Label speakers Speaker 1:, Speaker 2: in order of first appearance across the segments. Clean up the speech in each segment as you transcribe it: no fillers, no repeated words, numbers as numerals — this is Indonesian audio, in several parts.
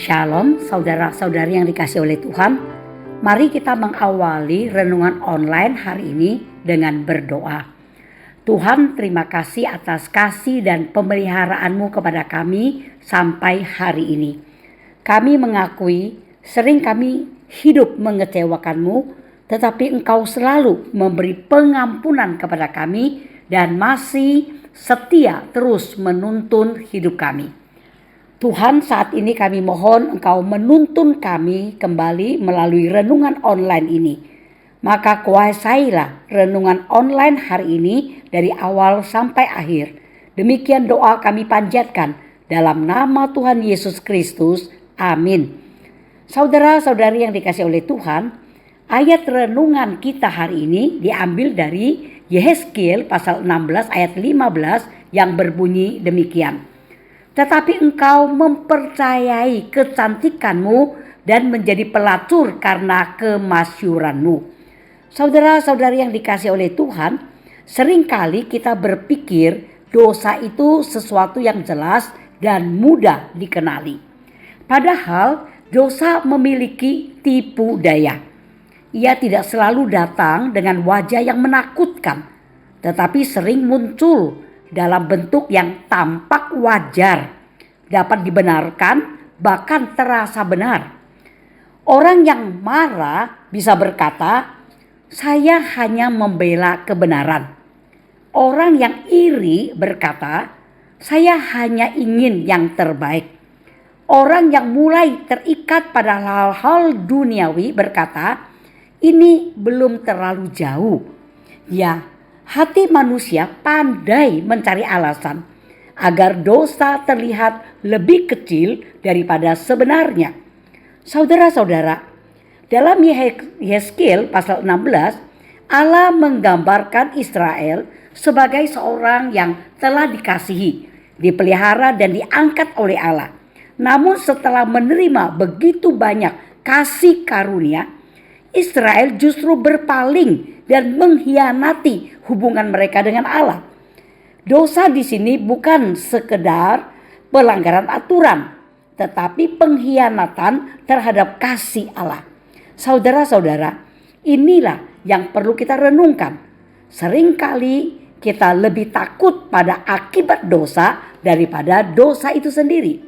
Speaker 1: Shalom saudara-saudari yang dikasih oleh Tuhan. Mari kita mengawali renungan online hari ini dengan berdoa. Tuhan, terima kasih atas kasih dan pemeliharaanmu kepada kami sampai hari ini. Kami mengakui sering kami hidup mengecewakanmu, tetapi Engkau selalu memberi pengampunan kepada kami dan masih setia terus menuntun hidup kami. Tuhan, saat ini kami mohon Engkau menuntun kami kembali melalui renungan online ini. Maka kuasailah renungan online hari ini dari awal sampai akhir. Demikian doa kami panjatkan dalam nama Tuhan Yesus Kristus. Amin. Saudara-saudari yang dikasih oleh Tuhan, ayat renungan kita hari ini diambil dari Yehezkiel pasal 16 ayat 15 yang berbunyi demikian. Tetapi engkau mempercayai kecantikanmu dan menjadi pelacur karena kemasyuranmu. Saudara-saudari yang dikasih oleh Tuhan, seringkali kita berpikir dosa itu sesuatu yang jelas dan mudah dikenali. Padahal dosa memiliki tipu daya. Ia tidak selalu datang dengan wajah yang menakutkan, tetapi sering muncul dalam bentuk yang tampak wajar, dapat dibenarkan, bahkan terasa benar. Orang yang marah bisa berkata, "Saya hanya membela kebenaran." Orang yang iri berkata, "Saya hanya ingin yang terbaik." Orang yang mulai terikat pada hal-hal duniawi berkata, "Ini belum terlalu jauh." Ya, hati manusia pandai mencari alasan agar dosa terlihat lebih kecil daripada sebenarnya. Saudara-saudara, dalam Yehezkiel pasal 16, Allah menggambarkan Israel sebagai seorang yang telah dikasihi, dipelihara dan diangkat oleh Allah. Namun setelah menerima begitu banyak kasih karunia, Israel justru berpaling dan mengkhianati hubungan mereka dengan Allah. Dosa di sini bukan sekedar pelanggaran aturan, tetapi pengkhianatan terhadap kasih Allah. Saudara-saudara, inilah yang perlu kita renungkan. Seringkali kita lebih takut pada akibat dosa daripada dosa itu sendiri.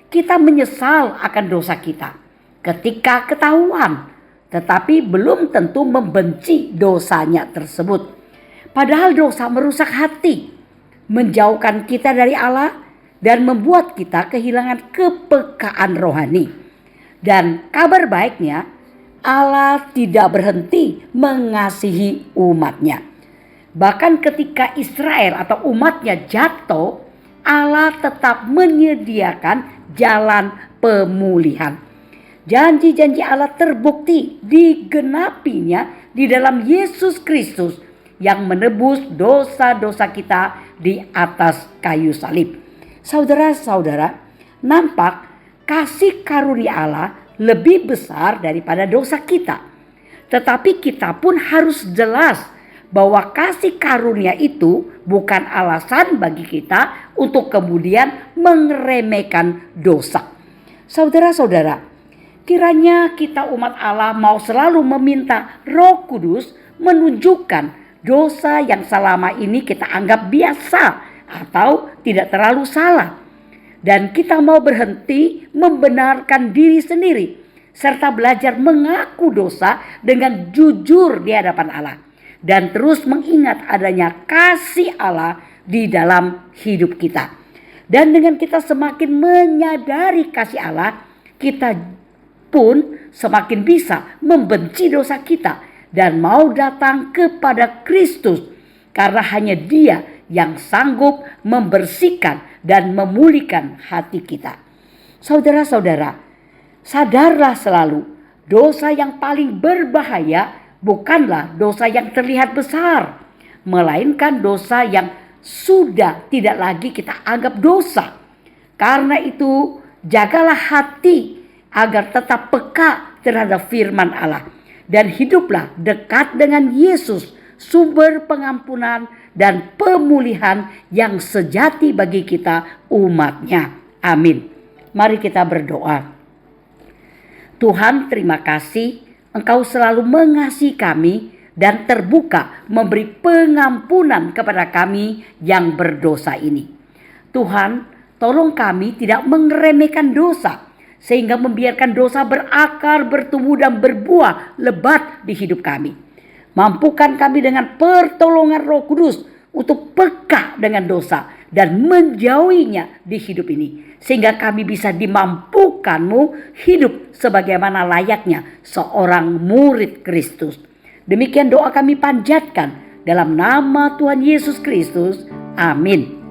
Speaker 1: Kita menyesal akan dosa kita ketika ketahuan, tetapi belum tentu membenci dosanya tersebut. Padahal dosa merusak hati, menjauhkan kita dari Allah, dan membuat kita kehilangan kepekaan rohani. Dan kabar baiknya, Allah tidak berhenti mengasihi umatnya. Bahkan ketika Israel atau umatnya jatuh, Allah tetap menyediakan jalan pemulihan. Janji-janji Allah terbukti digenapinya di dalam Yesus Kristus yang menebus dosa-dosa kita di atas kayu salib. Saudara-saudara, nampak kasih karunia Allah lebih besar daripada dosa kita. Tetapi kita pun harus jelas bahwa kasih karunia itu bukan alasan bagi kita untuk kemudian meremehkan dosa. Saudara-saudara, kiranya kita umat Allah mau selalu meminta Roh Kudus menunjukkan dosa yang selama ini kita anggap biasa atau tidak terlalu salah. Dan kita mau berhenti membenarkan diri sendiri serta belajar mengaku dosa dengan jujur di hadapan Allah. Dan terus mengingat adanya kasih Allah di dalam hidup kita. Dan dengan kita semakin menyadari kasih Allah, kita pun semakin bisa membenci dosa kita dan mau datang kepada Kristus, karena hanya Dia yang sanggup membersihkan dan memulihkan hati kita. Saudara-saudara, sadarlah selalu, dosa yang paling berbahaya bukanlah dosa yang terlihat besar, melainkan dosa yang sudah tidak lagi kita anggap dosa. Karena itu, jagalah hati agar tetap peka terhadap firman Allah. Dan hiduplah dekat dengan Yesus, sumber pengampunan dan pemulihan yang sejati bagi kita umatnya. Amin. Mari kita berdoa. Tuhan, terima kasih Engkau selalu mengasihi kami dan terbuka memberi pengampunan kepada kami yang berdosa ini. Tuhan, tolong kami tidak meremehkan dosa, sehingga membiarkan dosa berakar, bertumbuh dan berbuah lebat di hidup kami. Mampukan kami dengan pertolongan Roh Kudus untuk peka dengan dosa dan menjauhinya di hidup ini, sehingga kami bisa dimampukanmu hidup sebagaimana layaknya seorang murid Kristus. Demikian doa kami panjatkan dalam nama Tuhan Yesus Kristus. Amin.